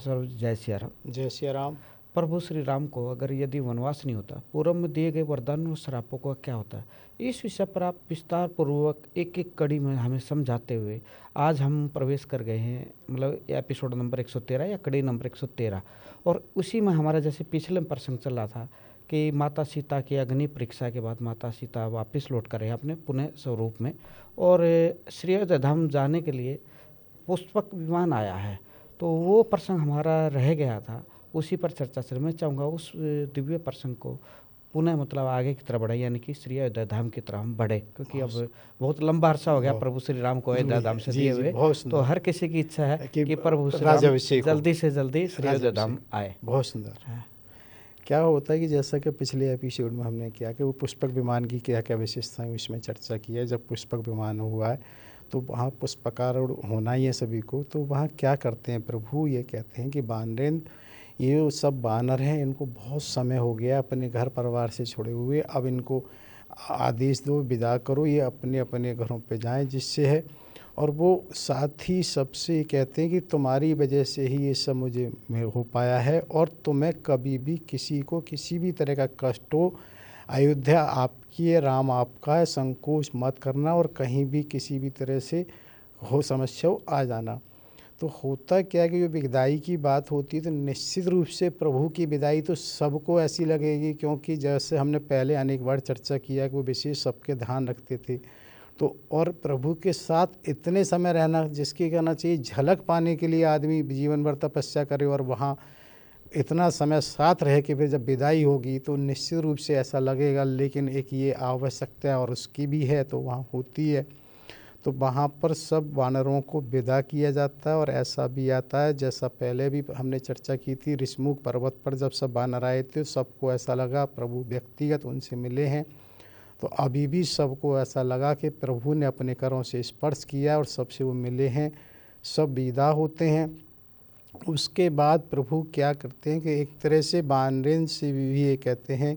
Sir जय सिया राम। जय सिया राम। प्रभु श्री राम को अगर यदि वनवास नहीं होता, पूर्व में दिए गए वरदान और श्रापों का क्या होता, इस विषय पर आप विस्तार पूर्वक एक एक कड़ी में हमें समझाते हुए आज हम प्रवेश कर गए हैं, मतलब एपिसोड नंबर 113 या कड़ी नंबर 113। और उसी में हमारा जैसे पिछले प्रसंग चल रहा था कि माता सीता की अग्नि परीक्षा के बाद माता सीता वापस लौट कर रहे अपने पुण्य स्वरूप में, और श्री अयोध्या धाम जाने के लिए पुष्पक विमान आया है। तो वो प्रसंग हमारा रह गया था, उसी पर चर्चा चल। मैं चाहूँगा उस दिव्य प्रसंग को पुनः मतलब आगे की तरफ बढ़े, यानी कि श्री अयोध्या धाम की तरफ हम बढ़े, क्योंकि अब बहुत लंबा अरसा हो गया प्रभु श्री राम को अयोध्या धाम से दिए हुए। तो हर किसी की इच्छा है कि प्रभु श्री राम जल्दी से जल्दी श्री अयोध्या धाम आए। बहुत सुंदर। क्या होता है कि जैसा कि पिछले एपिसोड में हमने किया कि वो पुष्पक विमान की क्या क्या विशेषताएं उसमें चर्चा की है। जब पुष्पक विमान हुआ है तो वहाँ पुष्पकारूढ़ होना ही है सभी को। तो वहाँ क्या करते हैं प्रभु, ये कहते हैं कि वानरेंद्र, ये सब वानर हैं, इनको बहुत समय हो गया अपने घर परिवार से छोड़े हुए, अब इनको आदेश दो, विदा करो, ये अपने अपने घरों पे जाएं, जिससे है। और वो साथ ही सबसे कहते हैं कि तुम्हारी वजह से ही ये सब मुझे हो पाया है, और तुम्हें कभी भी किसी को किसी भी तरह का कष्ट हो, अयोध्या आपकी है, राम आपका है, संकोच मत करना, और कहीं भी किसी भी तरह से हो समस्या हो आ जाना। तो होता क्या है कि जो विदाई की बात होती है तो निश्चित रूप से प्रभु की विदाई तो सबको ऐसी लगेगी, क्योंकि जैसे हमने पहले अनेक बार चर्चा किया कि वो विशेष सबके ध्यान रखते थे। तो और प्रभु के साथ इतने समय रहना, जिसकी कहना चाहिए झलक पाने के लिए आदमी जीवन भर तपस्या करे, और वहाँ इतना समय साथ रह के फिर जब विदाई होगी तो निश्चित रूप से ऐसा लगेगा। लेकिन एक ये आवश्यकता और उसकी भी है तो वहाँ होती है। तो वहाँ पर सब वानरों को विदा किया जाता है, और ऐसा भी आता है जैसा पहले भी हमने चर्चा की थी, ऋषमुख पर्वत पर जब सब वानर आए थे सबको ऐसा लगा प्रभु व्यक्तिगत उनसे मिले हैं। तो अभी भी सबको ऐसा लगा कि प्रभु ने अपने करों से स्पर्श किया और सबसे वो मिले हैं, सब विदा होते हैं। उसके बाद प्रभु क्या करते हैं कि एक तरह से वानरेंद्र से भी ये कहते हैं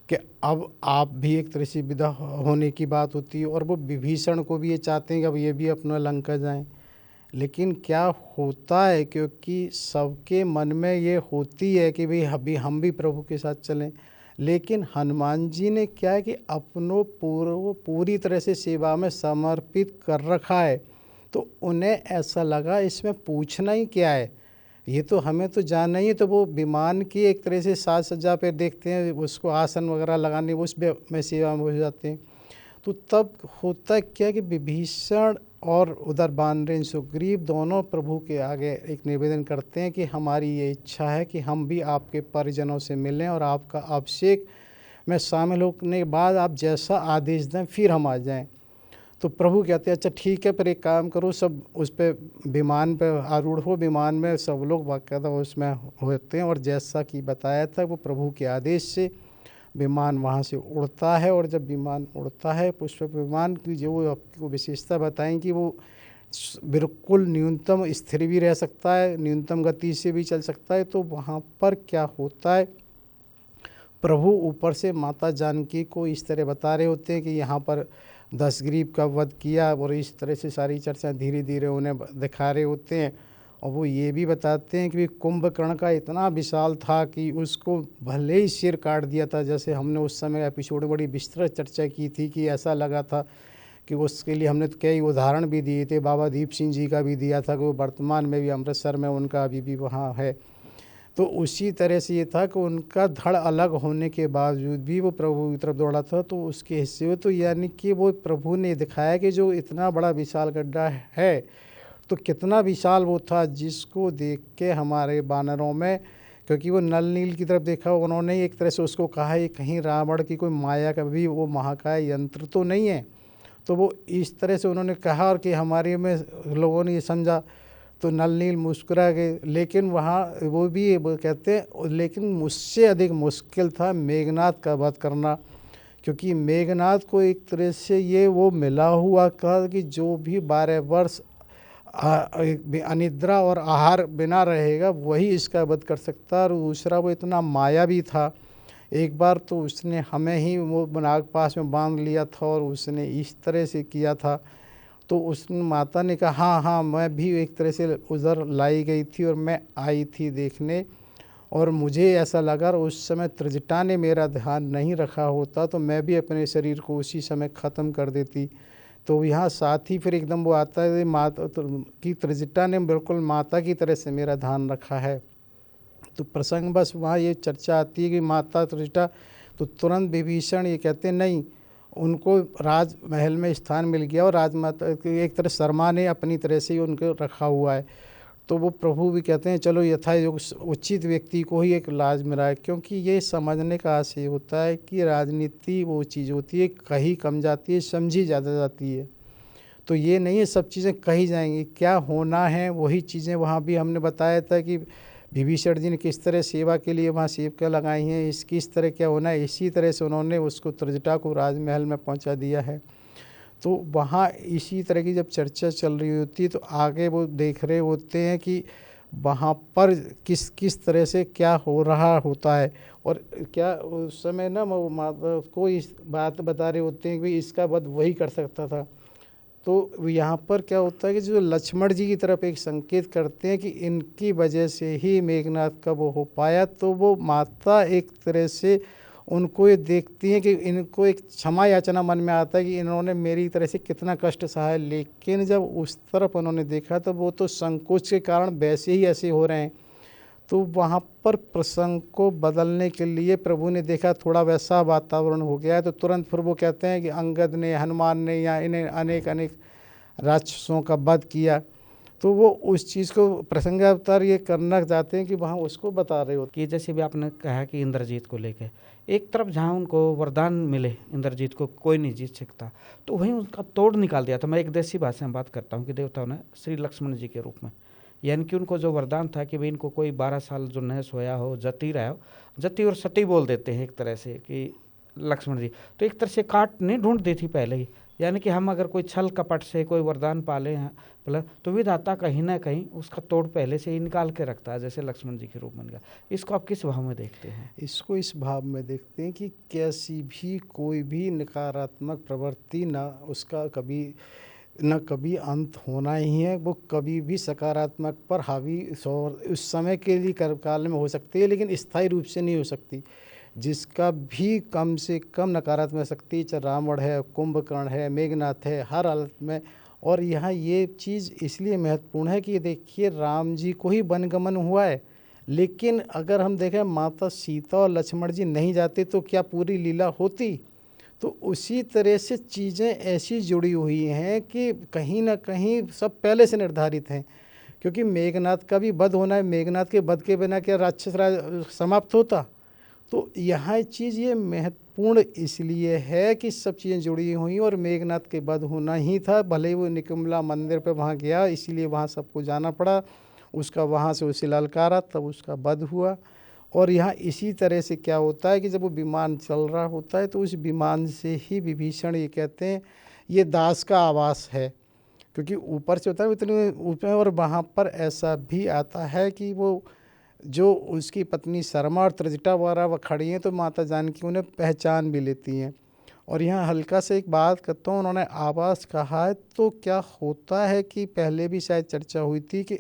कि अब आप भी एक तरह से विदा होने की बात होती है, और वो विभीषण को भी ये चाहते हैं कि अब ये भी अपना लंका जाएं। लेकिन क्या होता है, क्योंकि सबके मन में ये होती है कि भाई अभी हम भी प्रभु के साथ चलें, लेकिन हनुमान जी ने क्या है कि अपनों पूरी तरह से सेवा में समर्पित कर रखा है। तो उन्हें ऐसा लगा इसमें पूछना ही क्या है, ये तो हमें तो जानना ही है। तो वो विमान की एक तरह से साज सज्जा पे देखते हैं, उसको आसन वगैरह लगाने, उस में सेवा में हो जाते हैं। तो तब होता क्या कि विभीषण और उधर वानरेंद्र सुग्रीव दोनों प्रभु के आगे एक निवेदन करते हैं कि हमारी ये इच्छा है कि हम भी आपके परिजनों से मिलें, और आपका अभिषेक में शामिल होने के बाद आप जैसा आदेश दें फिर हम आ जाएं। तो प्रभु कहते हैं अच्छा ठीक है, पर एक काम करो, सब उस पर विमान पर आरूढ़ हो, विमान में सब लोग बाकायदा उसमें होते हैं। और जैसा कि बताया था वो प्रभु के आदेश से विमान वहाँ से उड़ता है। और जब विमान उड़ता है, पुष्पक विमान की जो वो आपको विशेषता बताएं कि वो बिल्कुल न्यूनतम स्थिर भी रह सकता है, न्यूनतम गति से भी चल सकता है। तो वहाँ पर क्या होता है, प्रभु ऊपर से माता जानकी को इस तरह बता रहे होते हैं कि यहाँ पर दशग्रीव का वध किया, और इस तरह से सारी चर्चा धीरे धीरे उन्हें दिखा रहे होते हैं। और वो ये भी बताते हैं कि कुंभकर्ण का इतना विशाल था कि उसको भले ही सिर काट दिया था, जैसे हमने उस समय एपिसोड में बड़ी विस्तृत चर्चा की थी कि ऐसा लगा था कि उसके लिए हमने तो कई उदाहरण भी दिए थे। बाबा दीप सिंह जी का भी दिया था कि वो वर्तमान में भी अमृतसर में उनका अभी भी वहाँ है। तो उसी तरह से ये था कि उनका धड़ अलग होने के बावजूद भी वो प्रभु की तरफ दौड़ा था, तो उसके हिस्से हुए। तो यानी कि वो प्रभु ने दिखाया कि जो इतना बड़ा विशाल गड्ढा है तो कितना विशाल वो था, जिसको देख के हमारे वानरों में, क्योंकि वो नल नील की तरफ देखा, उन्होंने एक तरह से उसको कहा ये कहीं रावण की कोई माया का भी वो महाकाय यंत्र तो नहीं है। तो वो इस तरह से उन्होंने कहा, और कि हमारे में लोगों ने ये समझा। तो नल नील मुस्कुरा गए। लेकिन वहाँ वो भी वो कहते हैं, लेकिन मुझसे अधिक मुश्किल था मेघनाद का वध करना, क्योंकि मेघनाद को एक तरह से ये वो मिला हुआ कहा कि जो भी 12 वर्ष अनिद्रा और आहार बिना रहेगा वही इसका वध कर सकता। और दूसरा वो इतना मायावी था, एक बार तो उसने हमें ही वो नाग पास में बांध लिया था, और उसने इस तरह से किया था। तो उस माता ने कहा हाँ हाँ, मैं भी एक तरह से उधर लाई गई थी और मैं आई थी देखने, और मुझे ऐसा लगा, और उस समय त्रिजटा ने मेरा ध्यान नहीं रखा होता तो मैं भी अपने शरीर को उसी समय ख़त्म कर देती। तो यहाँ साथ ही फिर एकदम वो आता है माता की त्रिजटा ने बिल्कुल माता की तरह से मेरा ध्यान रखा है। तो प्रसंग बस वहाँ ये चर्चा आती है कि माता त्रिजटा, तो तुरंत विभीषण ये कहते हैं नहीं, उनको राजमहल में स्थान मिल गया और राजमाता एक तरह शर्मा ने अपनी तरह से ही उनको रखा हुआ है। तो वो प्रभु भी कहते हैं चलो यथा योग उचित व्यक्ति को ही एक लाज मिला है, क्योंकि ये समझने का आशय होता है कि राजनीति वो चीज़ होती है कही कम जाती है, समझी ज़्यादा जाती है। तो ये नहीं है सब चीज़ें कही जाएंगी, क्या होना है वही चीज़ें। वहाँ भी हमने बताया था कि विभीषण जी ने किस तरह सेवा के लिए वहाँ सेवकियाँ लगाई हैं, किस तरह क्या होना है, इसी तरह से उन्होंने उसको त्रिजटा को राजमहल में पहुँचा दिया है। तो वहाँ इसी तरह की जब चर्चा चल रही होती है तो आगे वो देख रहे होते हैं कि वहाँ पर किस किस तरह से क्या हो रहा होता है। और क्या उस समय ना वो माता को इस बात बता रहे होते हैं कि भाई इसका वध वही कर सकता था। तो यहाँ पर क्या होता है कि जो लक्ष्मण जी की तरफ एक संकेत करते हैं कि इनकी वजह से ही मेघनाथ का वो हो पाया, तो वो माता एक तरह से उनको ये देखती हैं कि इनको एक क्षमा याचना मन में आता है कि इन्होंने मेरी तरह से कितना कष्ट सहा है। लेकिन जब उस तरफ उन्होंने देखा तो वो तो संकोच के कारण वैसे ही ऐसे हो रहे हैं। तो वहाँ पर प्रसंग को बदलने के लिए प्रभु ने देखा थोड़ा वैसा वातावरण हो गया है, तो तुरंत फिर वो कहते हैं कि अंगद ने, हनुमान ने या इन्हें अनेक अनेक राक्षसों का वध किया। तो वो उस चीज़ को प्रसंगावतार ये करना चाहते हैं कि वहाँ उसको बता रहे होते। कि जैसे भी आपने कहा कि इंद्रजीत को लेके एक तरफ जहाँ उनको वरदान मिले, इंद्रजीत को कोई नहीं जीत सकता, तो वहीं उनका तोड़ निकाल दिया था। मैं एक देसी भाषा में बात करता हूँ कि देवताओं ने श्री लक्ष्मण जी के रूप में, यानी कि उनको जो वरदान था कि भाई इनको कोई 12 साल जो न सोया हो, जती रहा हो, जती और सती बोल देते हैं एक तरह से कि लक्ष्मण जी, तो एक तरह से काट नहीं ढूंढ दी थी पहले ही। यानी कि हम अगर कोई छल कपट से कोई वरदान पाले हैं मतलब, तो विधाता कहीं ना कहीं उसका तोड़ पहले से ही निकाल के रखता है, जैसे लक्ष्मण जी के रूप में। इसको आप किस भाव में देखते हैं? इसको इस भाव में देखते हैं कि कैसी भी कोई भी नकारात्मक प्रवृत्ति ना उसका कभी अंत होना ही है, वो कभी भी सकारात्मक पर हावी उस समय के लिए काल में हो सकती है, लेकिन स्थायी रूप से नहीं हो सकती। जिसका भी कम से कम नकारात्मक शक्ति, चाहे रावण है, कुंभकर्ण है, मेघनाथ है, हर हालत में। और यहाँ ये चीज़ इसलिए महत्वपूर्ण है कि देखिए राम जी को ही वनगमन हुआ है, लेकिन अगर हम देखें माता सीता और लक्ष्मण जी नहीं जाते तो क्या पूरी लीला होती। तो उसी तरह से चीज़ें ऐसी जुड़ी हुई हैं कि कहीं ना कहीं सब पहले से निर्धारित हैं, क्योंकि मेघनाथ का भी वध होना है। मेघनाथ के वध के बिना क्या राक्षस राज समाप्त होता। तो यहाँ चीज़ ये महत्वपूर्ण इसलिए है कि सब चीज़ें जुड़ी हुई और मेघनाथ के वध होना ही था। भले ही वो निकमला मंदिर पे वहाँ गया, इसीलिए वहाँ सबको जाना पड़ा, उसका वहाँ से उसे ललकारा, तब उसका वध हुआ। और यहाँ इसी तरह से क्या होता है कि जब वो विमान चल रहा होता है तो उस विमान से ही विभीषण ये कहते हैं ये दास का आवास है, क्योंकि ऊपर से होता है इतने ऊपर। और वहाँ पर ऐसा भी आता है कि वो जो उसकी पत्नी शर्मा और त्रिजटा वगैरह वह खड़ी हैं तो माता जानकी उन्हें पहचान भी लेती हैं। और यहाँ हल्का से एक बात करता हूँ, उन्होंने आवास कहा है, तो क्या होता है कि पहले भी शायद चर्चा हुई थी कि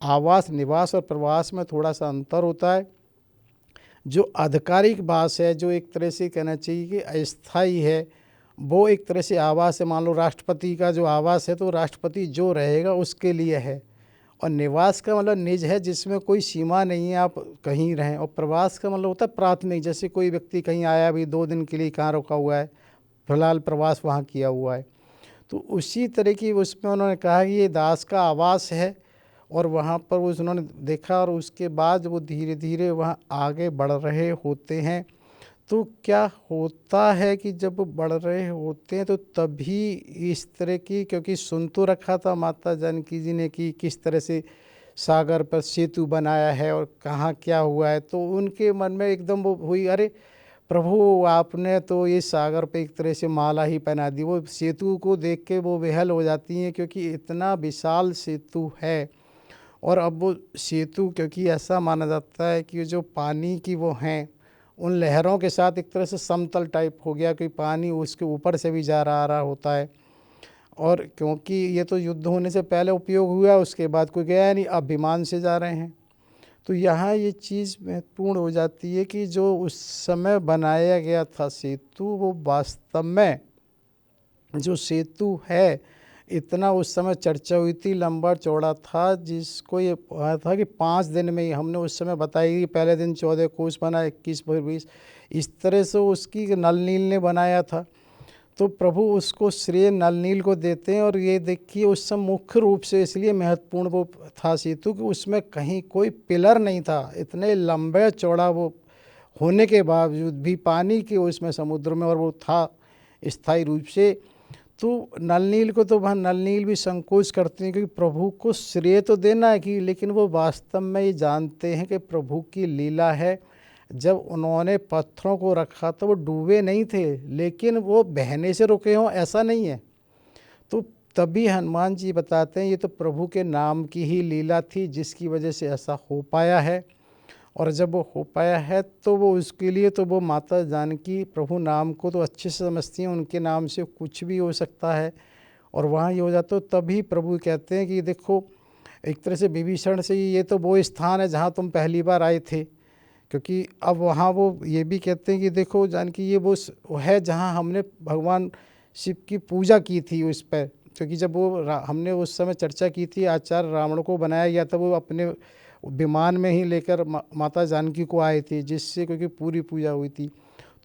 आवास, निवास और प्रवास में थोड़ा सा अंतर होता है। जो आधिकारिक वास है, जो एक तरह से कहना चाहिए कि अस्थायी है, वो एक तरह से आवास है। मान लो राष्ट्रपति का जो आवास है तो राष्ट्रपति जो रहेगा उसके लिए है। और निवास का मतलब निज है, जिसमें कोई सीमा नहीं है, आप कहीं रहें। और प्रवास का मतलब होता है प्राथमिक, जैसे कोई व्यक्ति कहीं आया भी 2 दिन के लिए कहाँ रुका हुआ है, फिलहाल प्रवास वहाँ किया हुआ है। तो उसी तरह की उसमें उन्होंने कहा कि ये दास का आवास है। और वहाँ पर उन्होंने देखा और उसके बाद वो धीरे धीरे वहाँ आगे बढ़ रहे होते हैं। तो क्या होता है कि जब वो बढ़ रहे होते हैं तो तभी इस तरह की, क्योंकि सुन तो रखा था माता जानकी जी ने कि किस तरह से सागर पर सेतु बनाया है और कहाँ क्या हुआ है, तो उनके मन में एकदम वो हुई, अरे प्रभु आपने तो ये सागर पे एक तरह से माला ही पहना दी। वो सेतु को देख के वो बेहाल हो जाती हैं, क्योंकि इतना विशाल सेतु है। और अब वो सेतु, क्योंकि ऐसा माना जाता है कि जो पानी की वो हैं उन लहरों के साथ एक तरह से समतल टाइप हो गया, कि पानी उसके ऊपर से भी जा रहा होता है। और क्योंकि ये तो युद्ध होने से पहले उपयोग हुआ, उसके बाद कोई गया नहीं, अब विमान से जा रहे हैं। तो यहाँ ये चीज़ महत्वपूर्ण हो जाती है कि जो उस समय बनाया गया था सेतु, वो वास्तव में जो सेतु है, इतना उस समय चर्चा हुई थी, लंबा चौड़ा था, जिसको ये कहा था कि 5 दिन में ही, हमने उस समय बताई कि पहले दिन 14 कोस बना, 21 फिर 20, इस तरह से उसकी नल नील ने बनाया था। तो प्रभु उसको श्रेय नल नील को देते हैं। और ये देखिए उस समय मुख्य रूप से इसलिए महत्वपूर्ण वो था सेतु कि उसमें कहीं कोई पिलर नहीं था, इतने लंबे चौड़ा वो होने के बावजूद भी पानी के उसमें समुद्र में, और वो था स्थायी रूप से। तो नल नील को तो वहाँ नल नील भी संकोच करते हैं, क्योंकि प्रभु को श्रेय तो देना है कि, लेकिन वो वास्तव में ये जानते हैं कि प्रभु की लीला है। जब उन्होंने पत्थरों को रखा तो वो डूबे नहीं थे, लेकिन वो बहने से रुके हों ऐसा नहीं है। तो तभी हनुमान जी बताते हैं ये तो प्रभु के नाम की ही लीला थी, जिसकी वजह से ऐसा हो पाया है। और जब वो हो पाया है तो वो उसके लिए तो वो माता जानकी प्रभु नाम को तो अच्छे से समझती हैं, उनके नाम से कुछ भी हो सकता है। और वहाँ ये हो जाता, तो तभी प्रभु कहते हैं कि देखो एक तरह से विभीषण से ये तो वो स्थान है जहाँ तुम पहली बार आए थे, क्योंकि अब वहाँ वो ये भी कहते हैं कि देखो जानकी ये वो है जहाँ हमने भगवान शिव की पूजा की थी उस पर। क्योंकि जब वो हमने उस समय चर्चा की थी, आचार्य रावण को बनाया गया था, वो अपने विमान में ही लेकर माता जानकी को आए थे, जिससे क्योंकि पूरी पूजा हुई थी।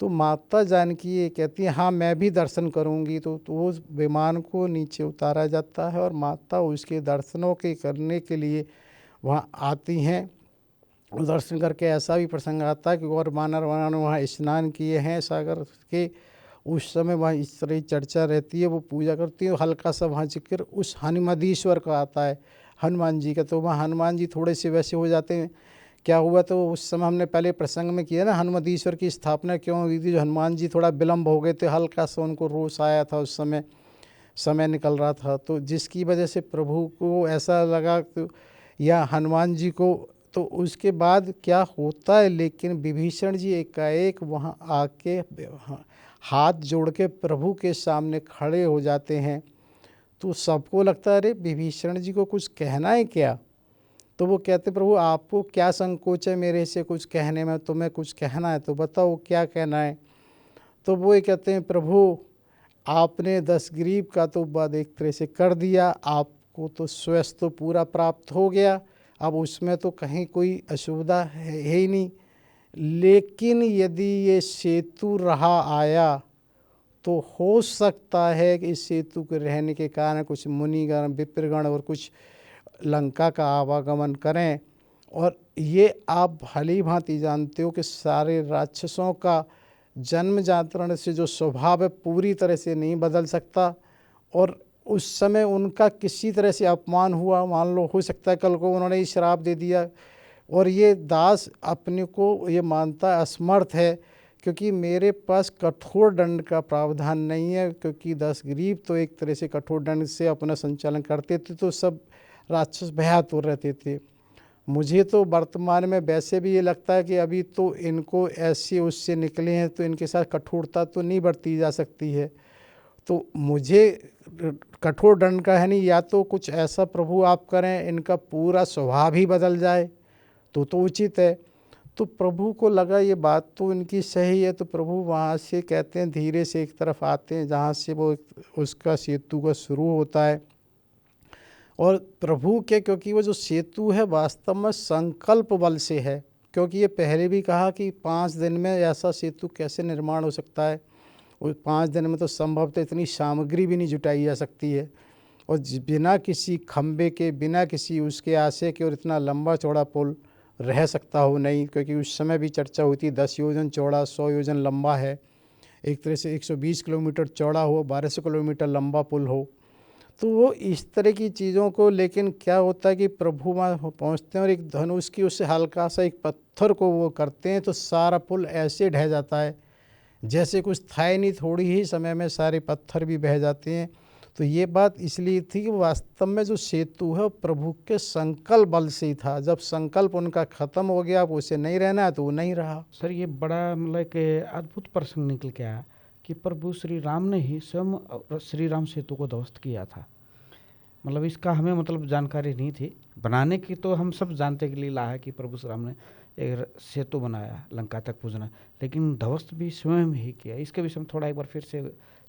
तो माता जानकी ये कहती है हाँ मैं भी दर्शन करूँगी। तो वो विमान को नीचे उतारा जाता है और माता उसके दर्शनों के करने के लिए वहाँ आती हैं। दर्शन करके ऐसा भी प्रसंग आता है कि और वानर वहाँ स्नान किए हैं सागर के, उस समय वहाँ इस तरह की चर्चा रहती है, वो पूजा करती है। हल्का सा वहाँ जिक्र उस हनुमदीश्वर का आता है, हनुमान जी का। तो वहाँ हनुमान जी थोड़े से वैसे हो जाते हैं। क्या हुआ, तो उस समय हमने पहले प्रसंग में किया ना, हनुमदीश्वर की स्थापना क्यों हुई थी, जो हनुमान जी थोड़ा विलम्ब हो गए थे, हल्का सा उनको रोष आया था, उस समय निकल रहा था, तो जिसकी वजह से प्रभु को ऐसा लगा या हनुमान जी को। तो उसके बाद क्या होता है, लेकिन विभीषण जी एकाएक वहाँ आके हाथ जोड़ के प्रभु के सामने खड़े हो जाते हैं। तो सबको लगता है अरे विभीषण जी को कुछ कहना है क्या। तो वो कहते प्रभु आपको क्या संकोच है मेरे से कुछ कहने में, तुम्हें कुछ कहना है तो बताओ क्या कहना है। तो वो ये कहते हैं प्रभु आपने 10 ग्रीव का तो वध एक तरह से कर दिया, आपको तो स्वस्थ तो पूरा प्राप्त हो गया, अब उसमें तो कहीं कोई असुविधा है ही नहीं। लेकिन यदि ये सेतु रहा आया तो हो सकता है कि इस सेतु के रहने के कारण कुछ मुनिगण विप्रगण और कुछ लंका का आवागमन करें। और ये आप भली भांति जानते हो कि सारे राक्षसों का जन्म जातरण से जो स्वभाव है पूरी तरह से नहीं बदल सकता। और उस समय उनका किसी तरह से अपमान हुआ, मान लो हो सकता है कल को उन्होंने ही श्राप दे दिया, और ये दास अपने को ये मानता असमर्थ है, क्योंकि मेरे पास कठोर दंड का प्रावधान नहीं है। क्योंकि 10 ग्रीव तो एक तरह से कठोर दंड से अपना संचालन करते थे, तो सब राक्षस भयातुर रहते थे। मुझे तो वर्तमान में वैसे भी ये लगता है कि अभी तो इनको ऐसे उससे निकले हैं, तो इनके साथ कठोरता तो नहीं बरती जा सकती है। तो मुझे कठोर दंड का है नहीं, या तो कुछ ऐसा प्रभु आप करें इनका पूरा स्वभाव ही बदल जाए तो उचित है। तो प्रभु को लगा ये बात तो इनकी सही है। तो प्रभु वहाँ से कहते हैं धीरे से एक तरफ आते हैं जहाँ से वो उसका सेतु का शुरू होता है। और प्रभु के क्योंकि वो जो सेतु है वास्तव में संकल्प बल से है, क्योंकि ये पहले भी कहा कि 5 दिन में ऐसा सेतु कैसे निर्माण हो सकता है, और 5 दिन में तो संभवतः इतनी सामग्री भी नहीं जुटाई जा सकती है, और बिना किसी खंबे के बिना किसी उसके आशय के और इतना लंबा चौड़ा पुल रह सकता हो नहीं। क्योंकि उस समय भी चर्चा हुई थी 10 योजन चौड़ा 100 योजन लंबा है, एक तरह से 120 किलोमीटर चौड़ा हो, 1200 किलोमीटर लंबा पुल हो। तो वो इस तरह की चीज़ों को, लेकिन क्या होता है कि प्रभु वहाँ पहुँचते हैं और एक धनुष की उससे हल्का सा एक पत्थर को वो करते हैं, तो सारा पुल ऐसे ढह जाता है जैसे कुछ था ही नहीं, थोड़ी ही समय में सारे पत्थर भी बह जाते हैं। तो ये बात इसलिए थी कि वास्तव में जो सेतु है प्रभु के संकल्प बल से ही था। जब संकल्प उनका खत्म हो गया, अब उसे नहीं रहना है तो वो नहीं रहा। सर ये बड़ा मतलब एक अद्भुत प्रसंग निकल के आया कि प्रभु श्री राम ने ही स्वयं श्री राम सेतु को ध्वस्त किया था। मतलब इसका हमें मतलब जानकारी नहीं थी। बनाने की तो हम सब जानते के लीला है कि प्रभु श्री राम ने एक सेतु बनाया लंका तक पहुँचना, लेकिन ध्वस्त भी स्वयं ही किया। इसके विषय में थोड़ा एक बार फिर से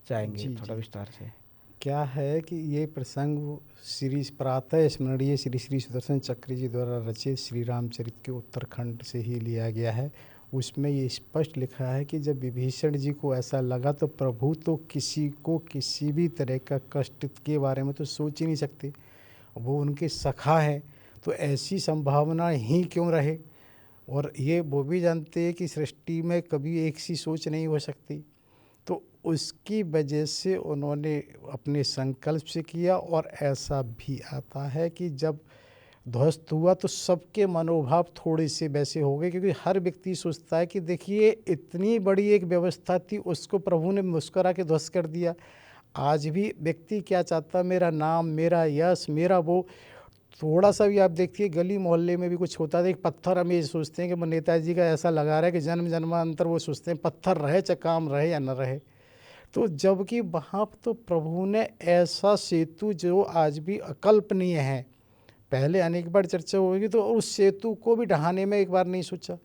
जाएंगे जी थोड़ा जी। विस्तार से। क्या है कि ये प्रसंग श्री प्रातः स्मरणीय श्री श्री सुदर्शन चक्र जी द्वारा रचित श्री रामचरित के उत्तरखंड से ही लिया गया है। उसमें ये स्पष्ट लिखा है कि जब विभीषण जी को ऐसा लगा तो प्रभु तो किसी को किसी भी तरह का कष्ट के बारे में तो सोच ही नहीं सकते, वो उनके सखा है, तो ऐसी संभावना ही क्यों रहे। और ये वो भी जानते हैं कि सृष्टि में कभी एक सी सोच नहीं हो सकती, तो उसकी वजह से उन्होंने अपने संकल्प से किया। और ऐसा भी आता है कि जब ध्वस्त हुआ तो सबके मनोभाव थोड़े से वैसे हो गए, क्योंकि हर व्यक्ति सोचता है कि देखिए इतनी बड़ी एक व्यवस्था थी, उसको प्रभु ने मुस्कुरा के ध्वस्त कर दिया। आज भी व्यक्ति क्या चाहता, मेरा नाम, मेरा यश, मेरा वो। थोड़ा सा भी आप देखिए गली मोहल्ले में भी कुछ होता है, एक पत्थर हम ये सोचते हैं कि नेताजी का ऐसा लगा रहा है कि जन्म जन्मांतर वो सोचते हैं पत्थर रहे चाहे काम रहे या न रहे। तो जबकि वहाँ तो प्रभु ने ऐसा सेतु जो आज भी अकल्पनीय है, पहले अनेक बार चर्चा होगी, तो उस सेतु को भी ढहाने में एक बार नहीं सोचा।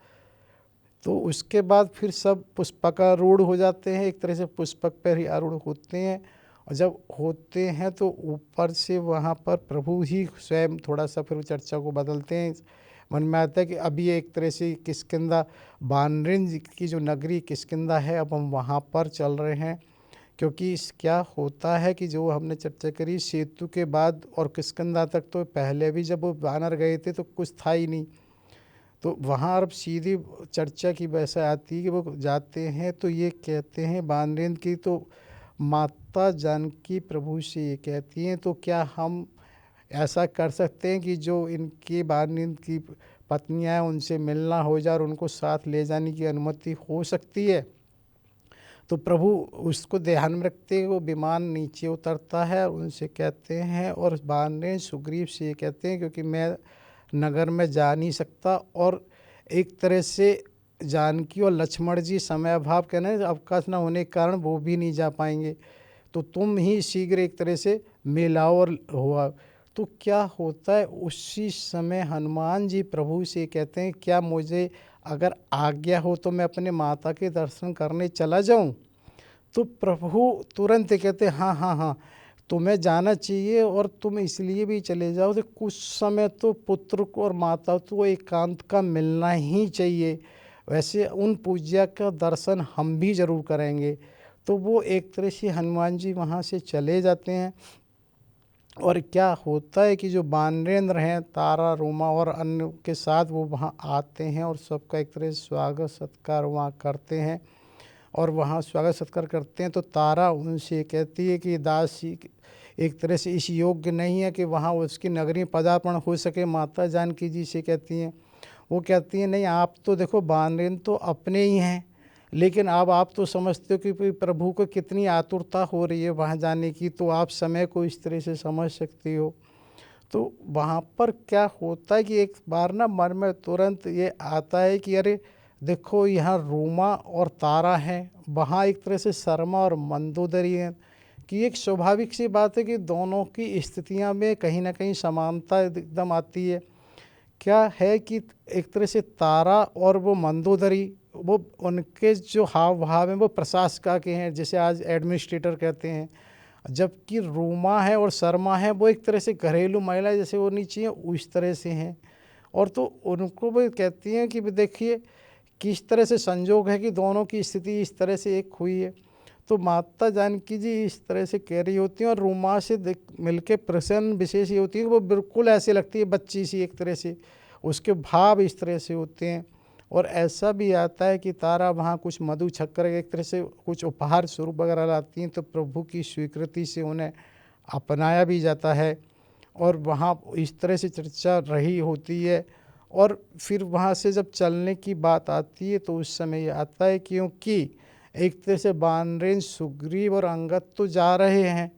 तो उसके बाद फिर सब पुष्पकारूढ़ हो जाते हैं, एक तरह से पुष्पक पर ही आरूढ़ होते हैं। और जब होते हैं तो ऊपर से वहाँ पर प्रभु ही स्वयं थोड़ा सा फिर चर्चा को बदलते हैं। मन में आता है कि अभी एक तरह से किष्किंधा वानरेंज की जो नगरी किष्किंधा है, अब हम वहाँ पर चल रहे हैं। क्योंकि क्या होता है कि जो हमने चर्चा करी सेतु के बाद और किष्किंधा तक, तो पहले भी जब वो वानर गए थे तो कुछ था ही नहीं। तो वहाँ अब सीधी चर्चा की वैसा आती है कि वो जाते हैं तो ये कहते हैं वानरेंद्र की, तो माता जानकी प्रभु से ये कहती हैं, तो क्या हम ऐसा कर सकते हैं कि जो इनकी वानरेंद्र की पत्नियाँ हैं उनसे मिलना हो जाए और उनको साथ ले जाने की अनुमति हो सकती है। तो प्रभु उसको ध्यान में रखते हुए वो विमान नीचे उतरता है, उनसे कहते हैं, और वानरेंद्र सुग्रीव से ये कहते हैं क्योंकि मैं नगर में जा नहीं सकता, और एक तरह से जानकी और लक्ष्मण जी समय अभाव कहना अवकाश न होने के कारण वो भी नहीं जा पाएंगे, तो तुम ही शीघ्र एक तरह से मिलाओ और हुआ। तो क्या होता है उसी समय हनुमान जी प्रभु से कहते हैं, क्या मुझे अगर आज्ञा हो तो मैं अपने माता के दर्शन करने चला जाऊं। तो प्रभु तुरंत कहते हाँ हाँ हाँ, तुम्हें जाना चाहिए, और तुम इसलिए भी चले जाओ कि कुछ समय तो पुत्र को और माता को एकांत का मिलना ही चाहिए। वैसे उन पूज्या का दर्शन हम भी ज़रूर करेंगे। तो वो एक तरह से हनुमान जी वहाँ से चले जाते हैं। और क्या होता है कि जो वानरेंद्र हैं तारा, रोमा और अन्य के साथ वो वहाँ आते हैं और सबका एक तरह से स्वागत सत्कार वहाँ करते हैं। और वहाँ स्वागत सत्कार करते हैं तो तारा उनसे कहती है कि दासी एक तरह से इस योग्य नहीं है कि वहाँ उसकी नगरी में पदार्पण हो सके। माता जानकी जी से कहती हैं, वो कहती हैं नहीं, आप तो देखो वानरेंद्र तो अपने ही हैं, लेकिन अब आप तो समझते हो कि प्रभु को कितनी आतुरता हो रही है वहाँ जाने की, तो आप समय को इस तरह से समझ सकती हो। तो वहाँ पर क्या होता है कि एक बार ना मन में तुरंत ये आता है कि अरे देखो यहाँ रोमा और तारा हैं, वहाँ एक तरह से शर्मा और मंदोदरी हैं, कि एक स्वाभाविक सी बात है कि दोनों की स्थितियाँ में कहीं ना कहीं समानता एकदम आती है। क्या है कि एक तरह से तारा और वो मंदोदरी, वो उनके जो हाव भाव हैं वो प्रशासिका के हैं, जैसे आज एडमिनिस्ट्रेटर कहते हैं। जबकि रोमा है और शर्मा है वो एक तरह से घरेलू महिला जैसे होनी चाहिए उस तरह से हैं। और तो उनको भी कहती हैं कि देखिए किस तरह से संजोग है कि दोनों की स्थिति इस तरह से एक हुई है। तो माता जानकी जी इस तरह से कह रही होती हैं और रोमा से मिलके प्रसन्न विशेष ये होती है कि वो बिल्कुल ऐसे लगती है बच्ची सी, एक तरह से उसके भाव इस तरह से होते हैं। और ऐसा भी आता है कि तारा वहाँ कुछ मधु शक्कर एक तरह से कुछ उपहार स्वरूप वगैरह लाती हैं, तो प्रभु की स्वीकृति से उन्हें अपनाया भी जाता है। और वहाँ इस तरह से चर्चा रही होती है। और फिर वहाँ से जब चलने की बात आती है तो उस समय ये आता है क्योंकि एक तरह से वानरेंद्र, सुग्रीव और अंगद तो जा रहे हैं,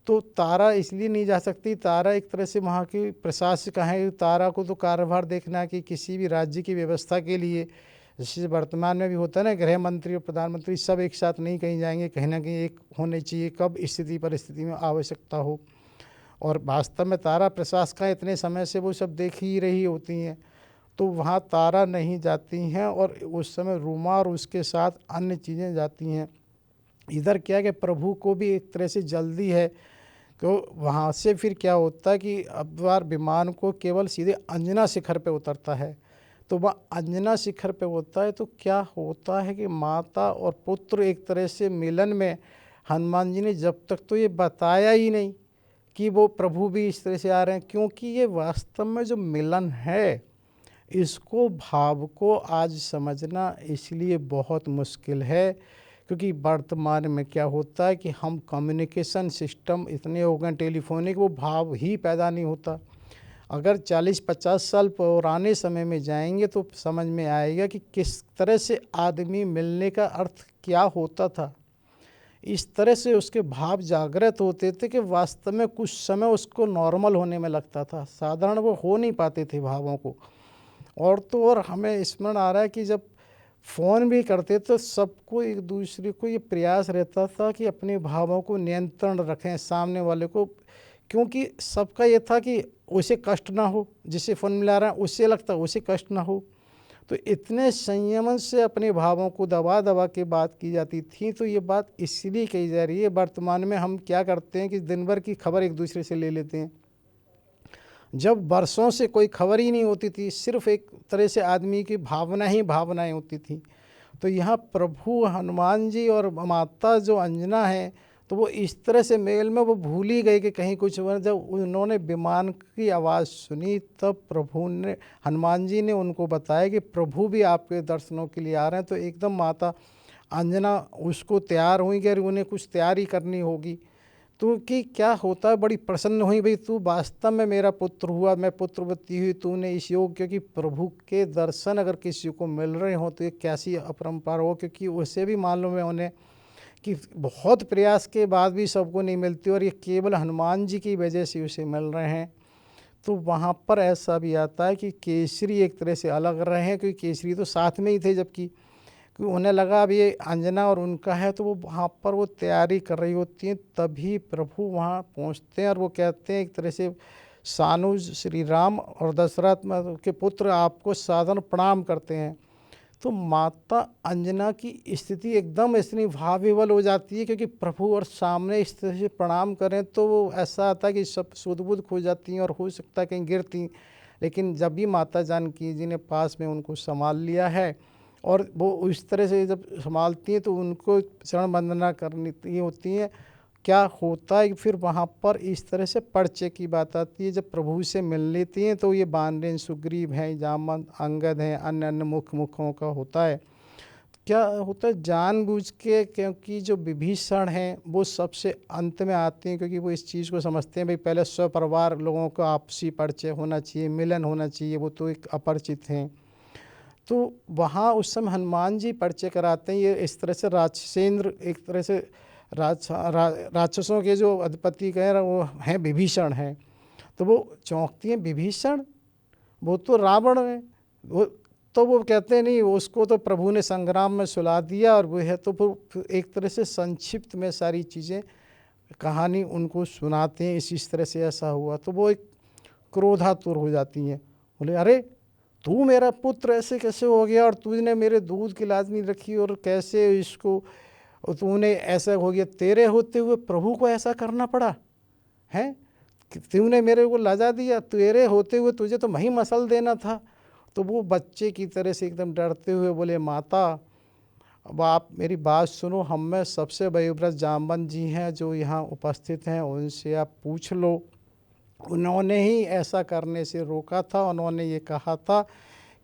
तो तारा इसलिए नहीं जा सकती। तारा एक तरह से वहाँ की प्रशासिका है, तारा को तो कार्यभार देखना है कि किसी भी राज्य की व्यवस्था के लिए जैसे वर्तमान में भी होता है ना, गृह मंत्री और प्रधानमंत्री सब एक साथ नहीं कहीं जाएंगे, कहीं ना कहीं एक होने चाहिए कब स्थिति परिस्थिति में आवश्यकता हो। और वास्तव में तारा प्रशासकाएँ इतने समय से वो सब देख ही रही होती हैं, तो वहाँ तारा नहीं जाती हैं और उस समय रूमा और उसके साथ अन्य चीज़ें जाती हैं। इधर क्या है कि प्रभु को भी एक तरह से जल्दी है, तो वहाँ से फिर क्या होता है कि अब बार विमान को केवल सीधे अंजना शिखर पे उतरता है। तो वह अंजना शिखर पे होता है, तो क्या होता है कि माता और पुत्र एक तरह से मिलन में हनुमान जी ने जब तक तो ये बताया ही नहीं कि वो प्रभु भी इस तरह से आ रहे हैं, क्योंकि ये वास्तव में जो मिलन है इसको भाव को आज समझना इसलिए बहुत मुश्किल है, क्योंकि वर्तमान में क्या होता है कि हम कम्युनिकेशन सिस्टम इतने हो गए टेलीफोनिक, वो भाव ही पैदा नहीं होता। अगर 40-50 साल पुराने समय में जाएंगे तो समझ में आएगा कि किस तरह से आदमी मिलने का अर्थ क्या होता था। इस तरह से उसके भाव जागृत होते थे कि वास्तव में कुछ समय उसको नॉर्मल होने में लगता था, साधारण वो हो नहीं पाते थे भावों को। और तो और हमें स्मरण आ रहा है कि जब फ़ोन भी करते तो सबको एक दूसरे को ये प्रयास रहता था कि अपने भावों को नियंत्रण रखें सामने वाले को, क्योंकि सबका ये था कि उसे कष्ट ना हो, जिसे फ़ोन मिला रहा है उससे लगता उसे कष्ट ना हो। तो इतने संयमन से अपने भावों को दबा दबा के बात की जाती थी। तो ये बात इसलिए कही जा रही है, वर्तमान में हम क्या करते हैं कि दिन भर की खबर एक दूसरे से ले लेते हैं, जब वर्षों से कोई खबर ही नहीं होती थी, सिर्फ एक तरह से आदमी की भावना ही भावनाएं होती थी। तो यहाँ प्रभु हनुमान जी और माता जो अंजना है, तो वो इस तरह से मेल में वो भूल ही गए कि कहीं कुछ। जब उन्होंने विमान की आवाज़ सुनी तब प्रभु ने, हनुमान जी ने उनको बताया कि प्रभु भी आपके दर्शनों के लिए आ रहे हैं। तो एकदम माता अंजना उसको तैयार हुई कि उन्हें कुछ तैयारी करनी होगी। तो कि क्या होता है, बड़ी प्रसन्न हुई, भाई तू वास्तव में मेरा पुत्र हुआ, मैं पुत्रवती हुई, तूने इस योग, क्योंकि प्रभु के दर्शन अगर किसी को मिल रहे हो तो ये कैसी अपरंपार हो, क्योंकि उसे भी मालूम है उन्हें कि बहुत प्रयास के बाद भी सबको नहीं मिलती और ये केवल हनुमान जी की वजह से उसे मिल रहे हैं। तो वहाँ पर ऐसा भी आता है कि केसरी एक तरह से अलग रहे हैं, क्योंकि केसरी तो साथ में ही थे, जबकि उन्हें लगा अब ये अंजना और उनका है, तो वो वहाँ पर वो तैयारी कर रही होती हैं। तभी प्रभु वहाँ पहुँचते हैं और वो कहते हैं एक तरह से, सानुज श्री राम और दशरथ के पुत्र आपको सादर प्रणाम करते हैं। तो माता अंजना की स्थिति एकदम इतनी भाव-विह्वल हो जाती है, क्योंकि प्रभु और सामने इस तरह से प्रणाम करें तो वो ऐसा आता है कि सब सुध-बुध खो जाती हैं और हो सकता है कहीं गिरती। लेकिन जब भी माता जानकी जी ने पास में उनको संभाल लिया है और वो इस तरह से जब संभालती हैं तो उनको चरण वंदना करनी होती है। क्या होता है कि फिर वहाँ पर इस तरह से परिचय की बात आती है, जब प्रभु से मिल लेती हैं तो ये वानरेन, सुग्रीव हैं, जामवंत, अंगद हैं, अन्य अन्य मुखों का होता है। क्या होता है, जानबूझ के, क्योंकि जो विभीषण हैं वो सबसे अंत में आते हैं, क्योंकि वो इस चीज़ को समझते हैं भाई पहले स्वपरिवार लोगों का आपसी परिचय होना चाहिए, मिलन होना चाहिए, वो तो एक अपरिचित हैं। तो वहाँ उस समय हनुमान जी परिचय कराते हैं। ये इस तरह से राक्षसेंद्र, एक तरह से राक्षसों के जो अधिपति कह रहे वो हैं विभीषण हैं। तो वो चौंकती हैं, विभीषण वो तो रावण है, वो तो वो कहते हैं नहीं, उसको तो प्रभु ने संग्राम में सुला दिया और वो है। तो फिर एक तरह से संक्षिप्त में सारी चीज़ें कहानी उनको सुनाते हैं, इस तरह से ऐसा हुआ। तो वो एक क्रोधातुर हो जाती हैं, बोले अरे तू मेरा पुत्र ऐसे कैसे हो गया, और तूने मेरे दूध की लाज नहीं रखी, और कैसे इसको और तूने ऐसा हो गया, तेरे होते हुए प्रभु को ऐसा करना पड़ा है, तूने मेरे को लजा दिया, तेरे होते हुए तुझे तो वहीं मसल देना था। तो वो बच्चे की तरह से एकदम डरते हुए बोले, माता अब आप मेरी बात सुनो, हम में सबसे वयोवृद्ध जामवंत जी हैं जो यहाँ उपस्थित हैं, उनसे आप पूछ लो। उन्होंने ही ऐसा करने से रोका था। उन्होंने ये कहा था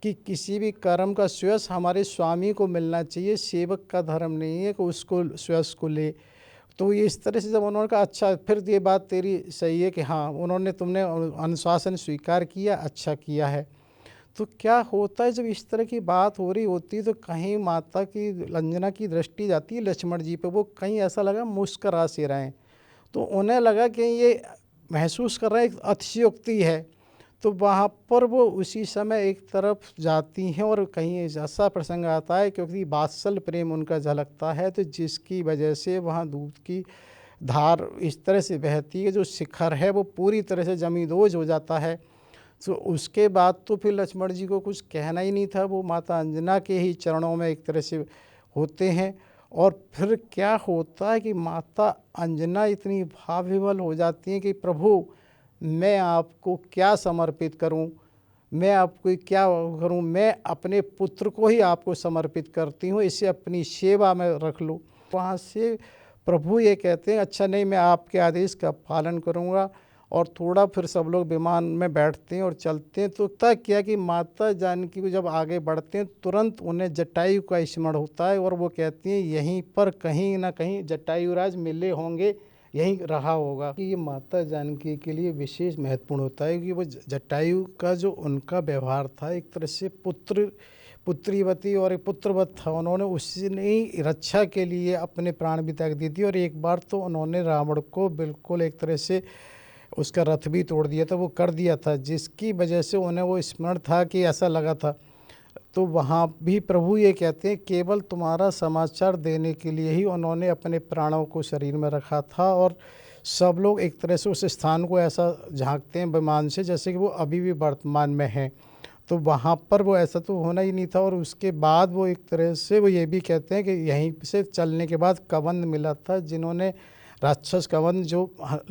कि किसी भी कर्म का श्रेयस हमारे स्वामी को मिलना चाहिए, सेवक का धर्म नहीं है कि उसको श्रेयस को ले। तो ये इस तरह से जब उन्होंने कहा अच्छा फिर ये बात तेरी सही है कि हाँ उन्होंने, तुमने अनुशासन स्वीकार किया, अच्छा किया है। तो क्या होता है, जब इस तरह की बात हो रही होती है तो कहीं माता की अंजना की दृष्टि जाती है लक्ष्मण जी पे, वो कहीं ऐसा लगा मुस्करा से रहे हैं। तो उन्हें लगा कि ये महसूस कर रहे हैं एक अतिशयोक्ति है। तो वहाँ पर वो उसी समय एक तरफ जाती हैं और कहीं ऐसा प्रसंग आता है क्योंकि वात्सल प्रेम उनका झलकता है, तो जिसकी वजह से वहाँ दूध की धार इस तरह से बहती है, जो शिखर है वो पूरी तरह से जमींदोज हो जाता है। तो उसके बाद तो फिर लक्ष्मण जी को कुछ कहना ही नहीं था, वो माता अंजना के ही चरणों में एक तरह से होते हैं। और फिर क्या होता है कि माता अंजना इतनी भाव विवल हो जाती हैं कि प्रभु मैं आपको क्या समर्पित करूं, मैं आपको क्या करूं, मैं अपने पुत्र को ही आपको समर्पित करती हूं, इसे अपनी सेवा में रख लो। वहाँ से प्रभु ये कहते हैं अच्छा नहीं, मैं आपके आदेश का पालन करूंगा। और थोड़ा फिर सब लोग विमान में बैठते हैं और चलते हैं। तो तय किया कि माता जानकी को जब आगे बढ़ते हैं तुरंत उन्हें जटायु का स्मरण होता है और वो कहती हैं यहीं पर कहीं ना कहीं जटायुराज मिले होंगे, यहीं रहा होगा। कि ये माता जानकी के लिए विशेष महत्वपूर्ण होता है कि वो जटायु का जो उनका व्यवहार था एक तरह से पुत्रीवती और एक पुत्रवत था। उन्होंने उसने ही रक्षा के लिए अपने प्राण भी त्याग दी थी। और एक बार तो उन्होंने रावण को बिल्कुल एक तरह से उसका रथ भी तोड़ दिया था, वो कर दिया था, जिसकी वजह से उन्हें वो स्मरण था कि ऐसा लगा था। तो वहाँ भी प्रभु ये कहते हैं केवल तुम्हारा समाचार देने के लिए ही उन्होंने अपने प्राणों को शरीर में रखा था। और सब लोग एक तरह से उस स्थान को ऐसा झांकते हैं विमान से जैसे कि वो अभी भी वर्तमान में है। तो वहाँ पर वो ऐसा तो होना ही नहीं था। और उसके बाद वो एक तरह से वो ये भी कहते हैं कि यहीं से चलने के बाद कवंद मिला था, जिन्होंने राक्षस कवंद जो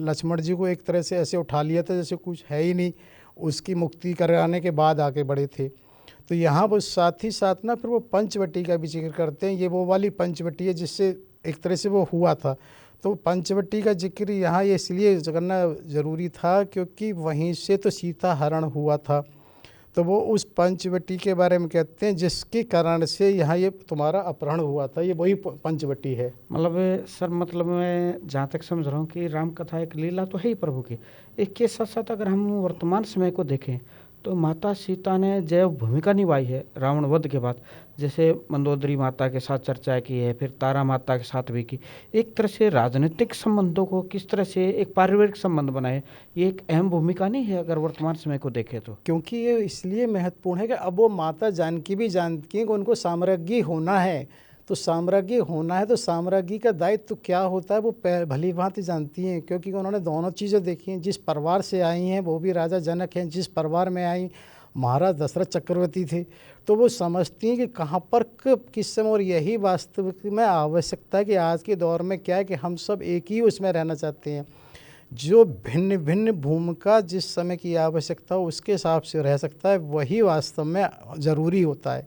लक्ष्मण जी को एक तरह से ऐसे उठा लिया था जैसे कुछ है ही नहीं, उसकी मुक्ति कराने के बाद आगे बढ़े थे। तो यहाँ वो साथ ही साथ ना फिर वो पंचवटी का भी जिक्र करते हैं। ये वो वाली पंचवटी है जिससे एक तरह से वो हुआ था। तो पंचवटी का जिक्र यहाँ ये इसलिए करना ज़रूरी था क्योंकि वहीं से तो सीता हरण हुआ था। तो वो उस पंचवटी के बारे में कहते हैं जिसके कारण से यहाँ ये तुम्हारा अपहरण हुआ था, ये वही पंचवटी है। मतलब सर, मतलब मैं जहाँ तक समझ रहा हूँ कि राम कथा एक लीला तो है ही प्रभु की। एक के साथ साथ अगर हम वर्तमान समय को देखें तो माता सीता ने जो भूमिका निभाई है रावण वध के बाद, जैसे मंदोदरी माता के साथ चर्चा की है, फिर तारा माता के साथ भी की, एक तरह से राजनीतिक संबंधों को किस तरह से एक पारिवारिक संबंध बनाए, ये एक अहम भूमिका नहीं है अगर वर्तमान समय को देखें तो। क्योंकि ये इसलिए महत्वपूर्ण है कि अब वो माता जानकी भी जानती हैं कि उनको साम्राज्ञी होना है। तो साम्राज्ञी होना है तो साम्राज्ञी का दायित्व तो क्या होता है वो भली भांति जानती हैं, क्योंकि उन्होंने दोनों चीज़ें देखी हैं। जिस परिवार से आई हैं वो भी राजा जनक हैं, जिस परिवार में आई महाराज दशरथ चक्रवर्ती थे। तो वो समझती हैं कि कहाँ पर किस समय, और यही वास्तविक में आवश्यकता है कि आज के दौर में क्या है कि हम सब एक ही उसमें रहना चाहते हैं। जो भिन्न भिन्न भूमिका जिस समय की आवश्यकता हो उसके हिसाब से रह सकता है, वही वास्तव में ज़रूरी होता है।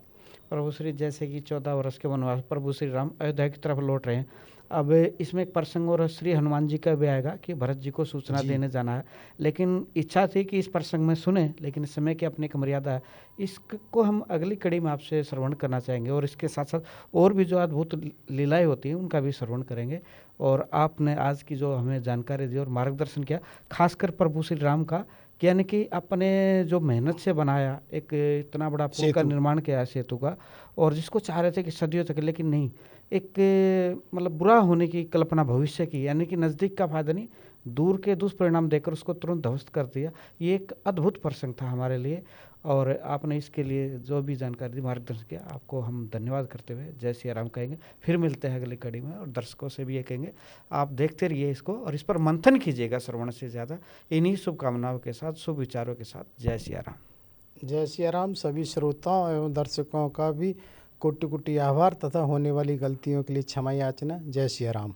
प्रभु श्री जैसे कि 14 वर्ष के वनवास प्रभु श्री राम अयोध्या की तरफ लौट रहे हैं। अब इसमें एक प्रसंग और श्री हनुमान जी का भी आएगा कि भरत जी को सूचना देने जाना है, लेकिन इच्छा थी कि इस प्रसंग में सुने, लेकिन समय की अपनी एक मर्यादा है। इसको हम अगली कड़ी में आपसे श्रवण करना चाहेंगे और इसके साथ साथ और भी जो अद्भुत लीलाएं होती हैं उनका भी श्रवण करेंगे। और आपने आज की जो हमें जानकारी दी और मार्गदर्शन किया, खासकर प्रभु श्री राम का, यानी कि अपने जो मेहनत से बनाया एक इतना बड़ा पुल का निर्माण किया सेतु का, और जिसको चाह रहे थे कि सदियों तक, लेकिन नहीं, एक मतलब बुरा होने की कल्पना भविष्य की, यानी कि नज़दीक का फायदा नहीं, दूर के दुष्परिणाम देकर उसको तुरंत ध्वस्त कर दिया। ये एक अद्भुत प्रसंग था हमारे लिए और आपने इसके लिए जो भी जानकारी दी, मार्गदर्शन किया, आपको हम धन्यवाद करते हुए जय सिया राम कहेंगे। फिर मिलते हैं अगली कड़ी में और दर्शकों से भी ये कहेंगे आप देखते रहिए इसको और इस पर मंथन कीजिएगा श्रवण से ज़्यादा। इन्हीं शुभकामनाओं के साथ, शुभ विचारों के साथ, जय सिया राम। जय सिया राम। सभी श्रोताओं एवं दर्शकों का भी कोटि कोटि आभार तथा होने वाली गलतियों के लिए क्षमा याचना। जय सिया राम।